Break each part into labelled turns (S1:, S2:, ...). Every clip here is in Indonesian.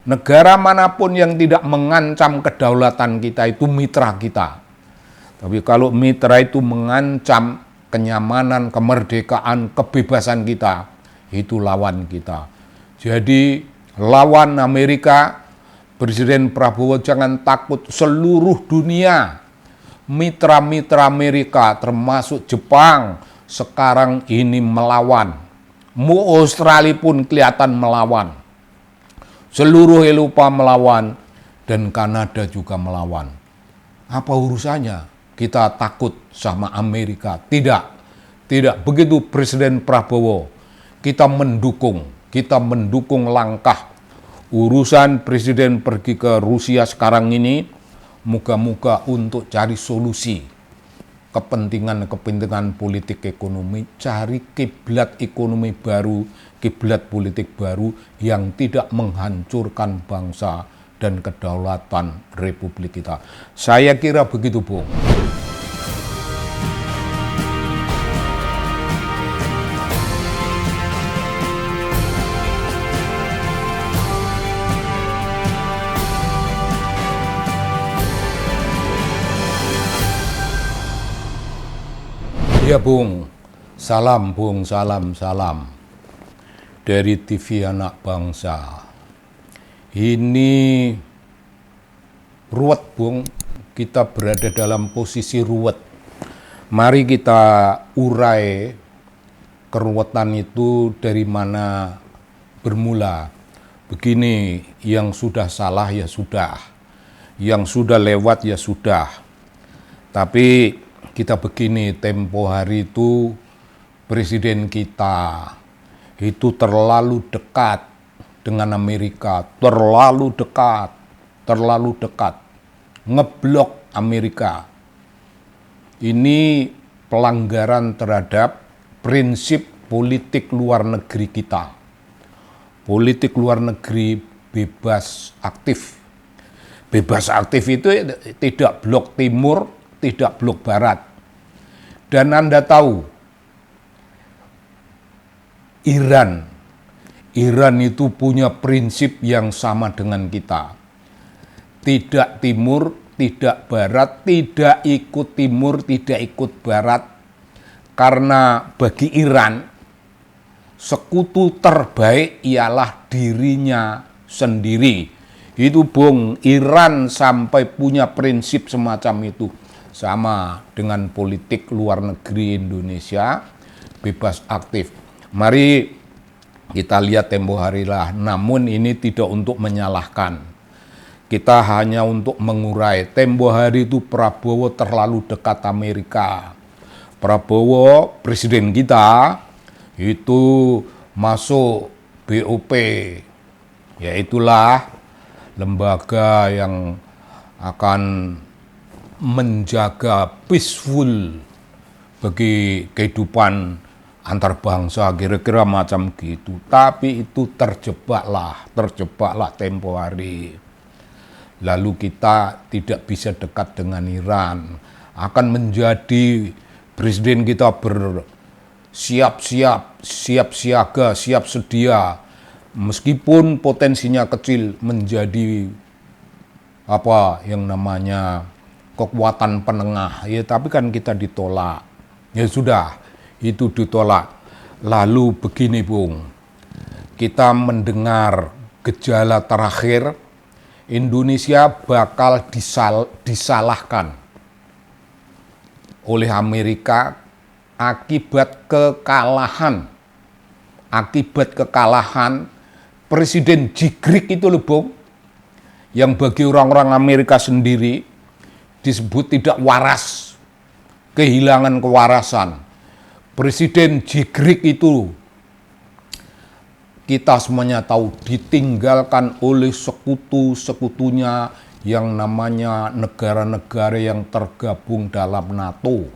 S1: Negara manapun yang tidak mengancam kedaulatan kita itu mitra kita. Tapi kalau mitra itu mengancam kenyamanan, kemerdekaan, kebebasan kita, itu lawan kita. Jadi lawan Amerika, Presiden Prabowo jangan takut. Seluruh dunia, mitra-mitra Amerika termasuk Jepang sekarang ini melawan. Australia pun kelihatan melawan. Seluruh Eropa melawan dan Kanada juga melawan. Apa urusannya kita takut sama Amerika? Tidak. Tidak begitu Presiden Prabowo. Kita mendukung langkah urusan Presiden pergi ke Rusia sekarang ini, moga-moga untuk cari solusi kepentingan politik ekonomi, cari kiblat ekonomi baru, kiblat politik baru yang tidak menghancurkan bangsa dan kedaulatan Republik kita. Saya kira begitu, Bung. Ya Bung, salam Bung, salam dari TV Anak Bangsa. Ini ruwet Bung, kita berada dalam posisi ruwet. Mari kita urai keruwetan itu dari mana bermula. Begini, yang sudah salah ya sudah, yang sudah lewat ya sudah. Tapi kita begini, tempo hari itu presiden kita itu terlalu dekat dengan Amerika, terlalu dekat, ngeblok Amerika. Ini pelanggaran terhadap prinsip politik luar negeri kita. Politik luar negeri bebas aktif. Bebas aktif itu tidak blok timur, tidak blok barat. Dan Anda tahu, Iran itu punya prinsip yang sama dengan kita. Tidak timur, tidak barat, tidak ikut timur, tidak ikut barat. Karena bagi Iran, sekutu terbaik ialah dirinya sendiri. Itu Bung, Iran sampai punya prinsip semacam itu. Sama dengan politik luar negeri Indonesia, bebas aktif. Mari kita lihat tempo hari lah, namun ini tidak untuk menyalahkan. Kita hanya untuk mengurai. Tempo hari itu Prabowo terlalu dekat Amerika. Prabowo, presiden kita, itu masuk BOP. Yaitulah lembaga yang akan menjaga peaceful bagi kehidupan antar bangsa, kira-kira macam gitu. Tapi itu terjebaklah tempo hari. Lalu kita tidak bisa dekat dengan Iran. Akan menjadi presiden kita bersiap siaga, siap sedia. Meskipun potensinya kecil menjadi apa yang namanya kekuatan penengah, ya tapi kan kita ditolak. Ya sudah, itu ditolak. Lalu begini Bung, kita mendengar gejala terakhir, Indonesia bakal disalahkan oleh Amerika akibat kekalahan. Presiden jigrik itu loh Bung, yang bagi orang-orang Amerika sendiri disebut tidak waras, kehilangan kewarasan. Presiden jigrik itu kita semuanya tahu ditinggalkan oleh sekutu-sekutunya yang namanya negara-negara yang tergabung dalam NATO.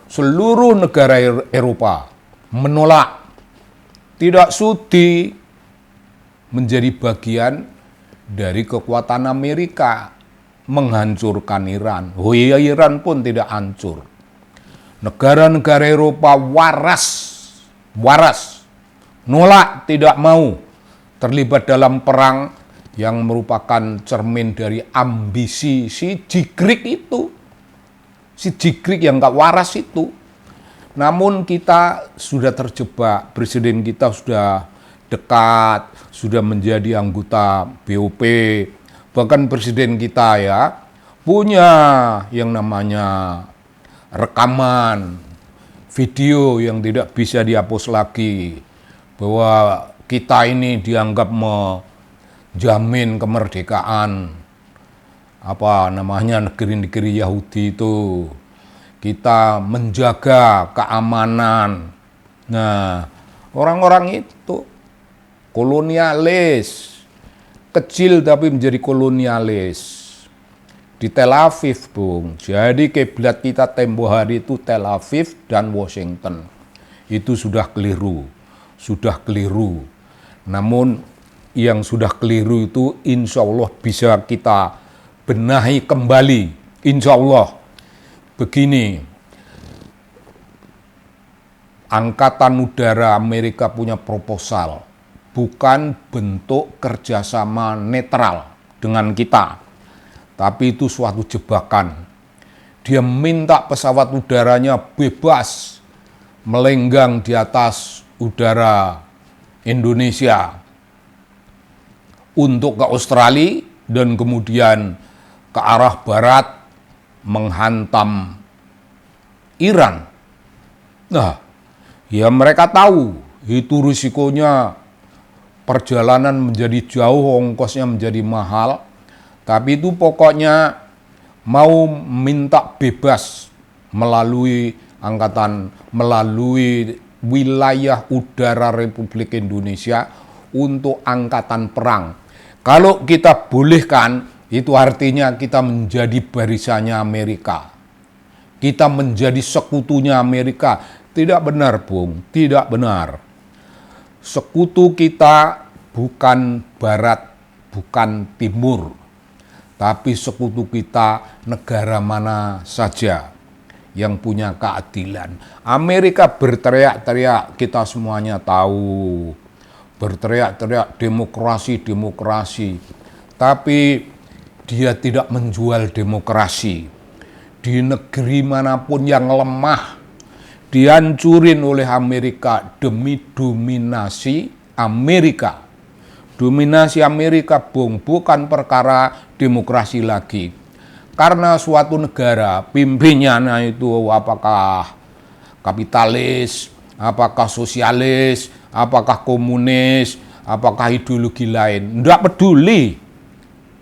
S1: Seluruh negara Eropa menolak, tidak sudi menjadi bagian dari kekuatan Amerika menghancurkan Iran. Oh iya, Iran pun tidak hancur. Negara-negara Eropa waras, nolak, tidak mau terlibat dalam perang yang merupakan cermin dari ambisi si jigrik itu. Si jigrik yang gak waras itu. Namun kita sudah terjebak, presiden kita sudah dekat, sudah menjadi anggota BOP, bahkan presiden kita ya punya yang namanya rekaman video yang tidak bisa dihapus lagi, bahwa kita ini dianggap menjamin kemerdekaan negeri-negeri Yahudi itu. Kita menjaga keamanan. Nah, orang-orang itu kolonialis, kecil tapi menjadi kolonialis. Di Tel Aviv, Bung. Jadi kiblat kita tempo hari itu Tel Aviv dan Washington. Itu sudah keliru. Sudah keliru. Namun yang sudah keliru itu insya Allah bisa kita benahi kembali. Insya Allah. Begini, Angkatan Udara Amerika punya proposal, bukan bentuk kerjasama netral dengan kita, tapi itu suatu jebakan. Dia minta pesawat udaranya bebas melenggang di atas udara Indonesia untuk ke Australia dan kemudian ke arah barat menghantam Iran. Nah, ya mereka tahu itu risikonya, perjalanan menjadi jauh, ongkosnya menjadi mahal. Tapi itu pokoknya mau minta bebas melalui wilayah udara Republik Indonesia untuk angkatan perang. Kalau kita bolehkan, itu artinya kita menjadi barisannya Amerika. Kita menjadi sekutunya Amerika. Tidak benar, Bung. Tidak benar. Sekutu kita bukan barat, bukan timur. Tapi sekutu kita negara mana saja yang punya keadilan. Amerika berteriak-teriak, kita semuanya tahu. Berteriak-teriak demokrasi, demokrasi. Tapi dia tidak menjual demokrasi. Di negeri manapun yang lemah, dihancurin oleh Amerika demi dominasi Amerika. Dominasi Amerika, Bung, bukan perkara demokrasi lagi. Karena suatu negara, pimpinannya itu apakah kapitalis, apakah sosialis, apakah komunis, apakah ideologi lain. Tidak peduli.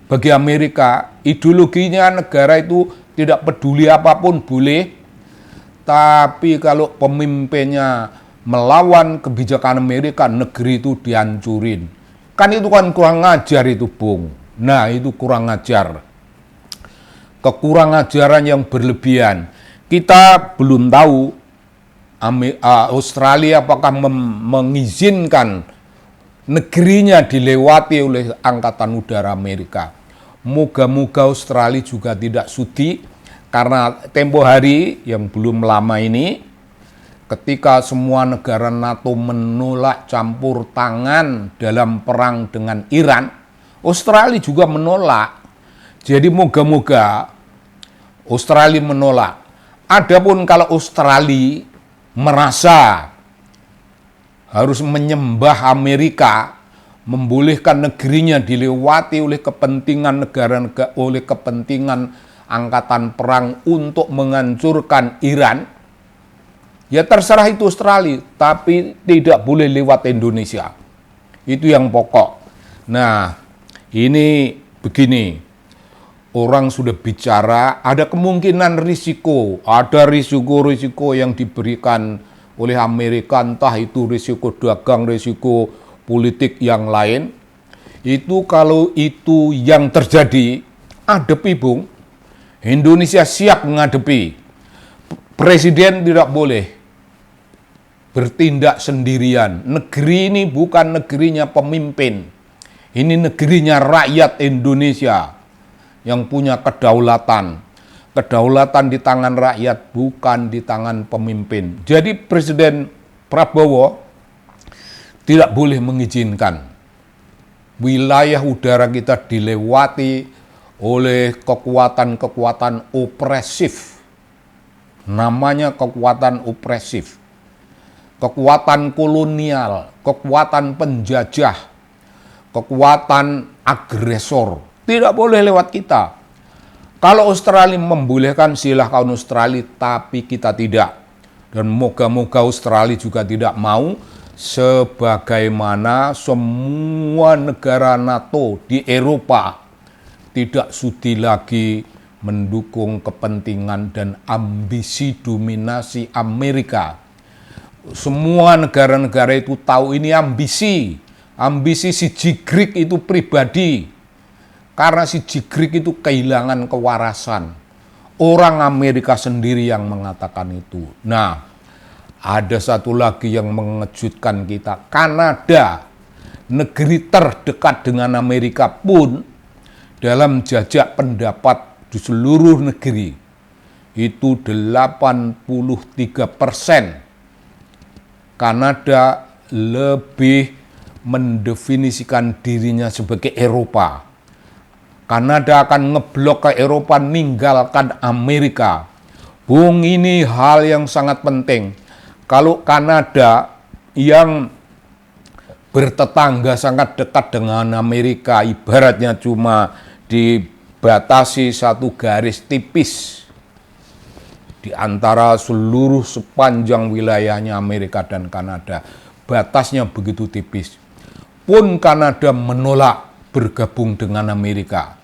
S1: Bagi Amerika, ideologinya negara itu tidak peduli apapun boleh, tapi kalau pemimpinnya melawan kebijakan Amerika, negeri itu dihancurin. Kan itu kan kurang ajar itu, Bung. Nah, itu kurang ajar. Kekurang ajaran yang berlebihan. Kita belum tahu Australia apakah mengizinkan negerinya dilewati oleh Angkatan Udara Amerika. Moga-moga Australia juga tidak sudi, karena tempo hari yang belum lama ini, ketika semua negara NATO menolak campur tangan dalam perang dengan Iran, Australia juga menolak. Jadi moga-moga Australia menolak. Adapun kalau Australia merasa harus menyembah Amerika, membolehkan negerinya dilewati oleh kepentingan negara, oleh kepentingan angkatan perang untuk menghancurkan Iran, ya terserah itu Australia, tapi tidak boleh lewat Indonesia. Itu yang pokok. Nah, ini begini, orang sudah bicara, ada kemungkinan risiko, ada risiko-risiko yang diberikan oleh Amerika, entah itu risiko dagang, risiko politik yang lain. Itu kalau itu yang terjadi, hadapi, Bung. Indonesia siap menghadapi. Presiden tidak boleh bertindak sendirian. Negeri ini bukan negerinya pemimpin. Ini negerinya rakyat Indonesia yang punya kedaulatan. Kedaulatan di tangan rakyat, bukan di tangan pemimpin. Jadi Presiden Prabowo tidak boleh mengizinkan wilayah udara kita dilewati oleh kekuatan-kekuatan opresif. Namanya kekuatan opresif. Kekuatan kolonial, kekuatan penjajah, kekuatan agresor. Tidak boleh lewat kita. Kalau Australia membolehkan, silahkan Australia, tapi kita tidak. Dan moga-moga Australia juga tidak mau, sebagaimana semua negara NATO di Eropa tidak sudi lagi mendukung kepentingan dan ambisi dominasi Amerika. Semua negara-negara itu tahu ini ambisi si Jigrik itu pribadi. Karena si Jigrik itu kehilangan kewarasan. Orang Amerika sendiri yang mengatakan itu. Nah, ada satu lagi yang mengejutkan kita. Kanada, negeri terdekat dengan Amerika pun dalam jajak pendapat di seluruh negeri itu 83%. Kanada lebih mendefinisikan dirinya sebagai Eropa. Kanada akan ngeblok ke Eropa, ninggalkan Amerika. Bung, ini hal yang sangat penting. Kalau Kanada yang bertetangga sangat dekat dengan Amerika, ibaratnya cuma dibatasi satu garis tipis di antara seluruh sepanjang wilayahnya Amerika dan Kanada. Batasnya begitu tipis. Pun Kanada menolak bergabung dengan Amerika.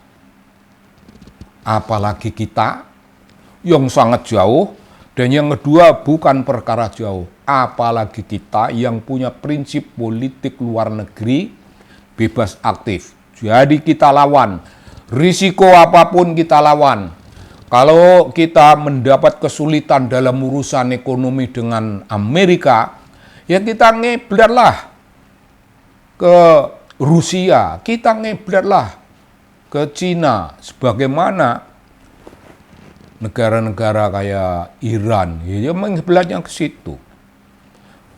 S1: Apalagi kita yang sangat jauh, dan yang kedua bukan perkara jauh. Apalagi kita yang punya prinsip politik luar negeri bebas aktif. Jadi kita lawan. Risiko apapun kita lawan. Kalau kita mendapat kesulitan dalam urusan ekonomi dengan Amerika, ya kita ngeblatlah ke Rusia, kita ngeblatlah ke Cina, sebagaimana negara-negara kayak Iran, ya ngeblatnya ke situ.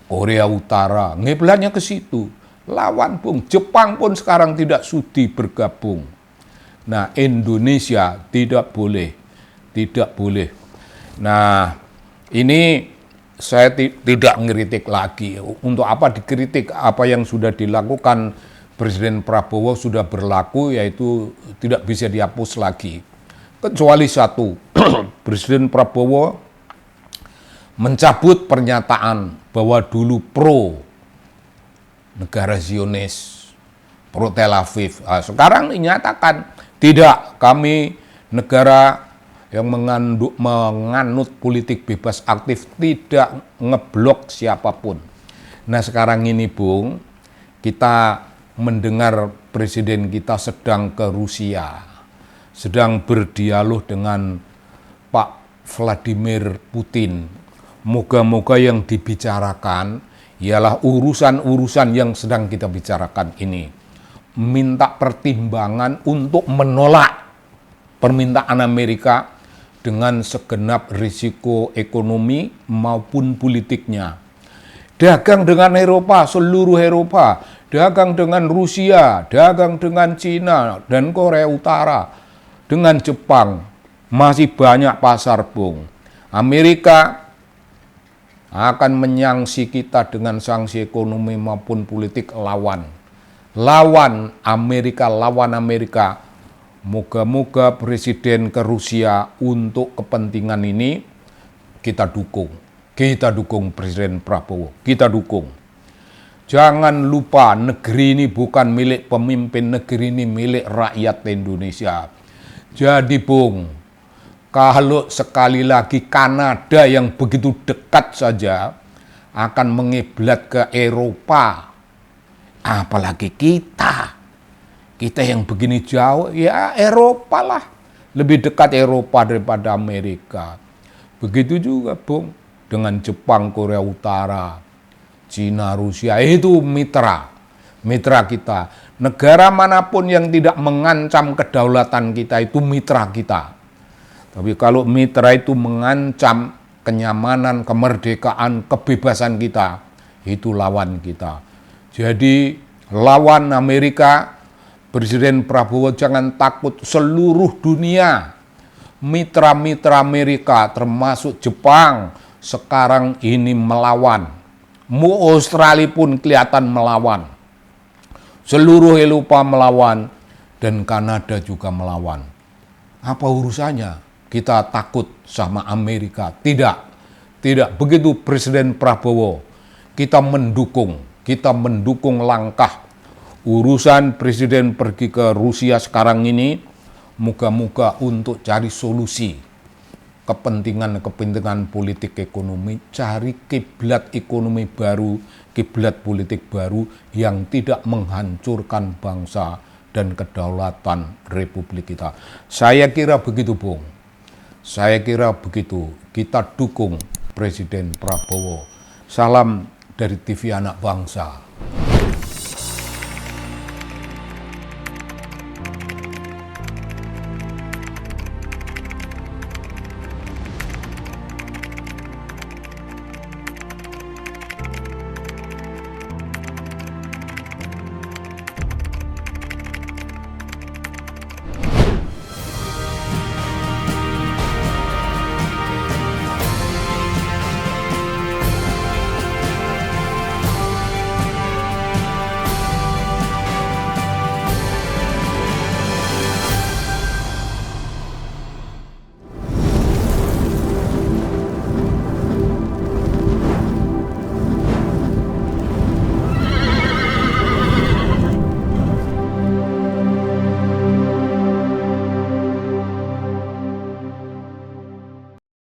S1: Korea Utara, ngeblatnya ke situ. Lawan, Bung. Jepang pun sekarang tidak sudi bergabung. Nah, Indonesia tidak boleh. Tidak boleh. Nah, ini saya tidak ngeritik lagi. Untuk apa dikritik? Apa yang sudah dilakukan Presiden Prabowo sudah berlaku, yaitu tidak bisa dihapus lagi. Kecuali satu, Presiden Prabowo mencabut pernyataan bahwa dulu pro negara Zionis, pro Tel Aviv. Nah, sekarang dinyatakan tidak, kami negara yang menganut politik bebas aktif, tidak ngeblok siapapun. Nah, sekarang ini, Bung, kita mendengar presiden kita sedang ke Rusia, sedang berdialog dengan Pak Vladimir Putin. Moga-moga yang dibicarakan ialah urusan-urusan yang sedang kita bicarakan ini. Minta pertimbangan untuk menolak permintaan Amerika dengan segenap risiko ekonomi maupun politiknya. Dagang dengan Eropa, seluruh Eropa, dagang dengan Rusia, dagang dengan Cina dan Korea Utara, dengan Jepang, masih banyak pasar, Bung. Amerika akan menyangsi kita dengan sanksi ekonomi maupun politik lawan. Lawan Amerika. Moga-moga presiden ke Rusia untuk kepentingan ini kita dukung. Kita dukung Presiden Prabowo, kita dukung. Jangan lupa, negeri ini bukan milik pemimpin, negeri ini milik rakyat Indonesia. Jadi, Bung, kalau sekali lagi Kanada yang begitu dekat saja akan mengiblat ke Eropa, apalagi kita yang begini jauh, ya Eropa lah. Lebih dekat Eropa daripada Amerika. Begitu juga, Bung, dengan Jepang, Korea Utara, Cina, Rusia, itu mitra kita. Negara manapun yang tidak mengancam kedaulatan kita itu mitra kita. Tapi kalau mitra itu mengancam kenyamanan, kemerdekaan, kebebasan kita, itu lawan kita. Jadi lawan Amerika, Presiden Prabowo jangan takut, seluruh dunia, mitra-mitra Amerika termasuk Jepang sekarang ini melawan. Australia pun kelihatan melawan. Seluruh Eropa melawan dan Kanada juga melawan. Apa urusannya kita takut sama Amerika? Tidak. Tidak begitu Presiden Prabowo. Kita mendukung langkah urusan Presiden pergi ke Rusia sekarang ini. Moga-moga untuk cari solusi kepentingan politik ekonomi, cari kiblat ekonomi baru, kiblat politik baru yang tidak menghancurkan bangsa dan kedaulatan Republik kita. Saya kira begitu, Bung. Saya kira begitu. Kita dukung Presiden Prabowo. Salam dari TV Anak Bangsa.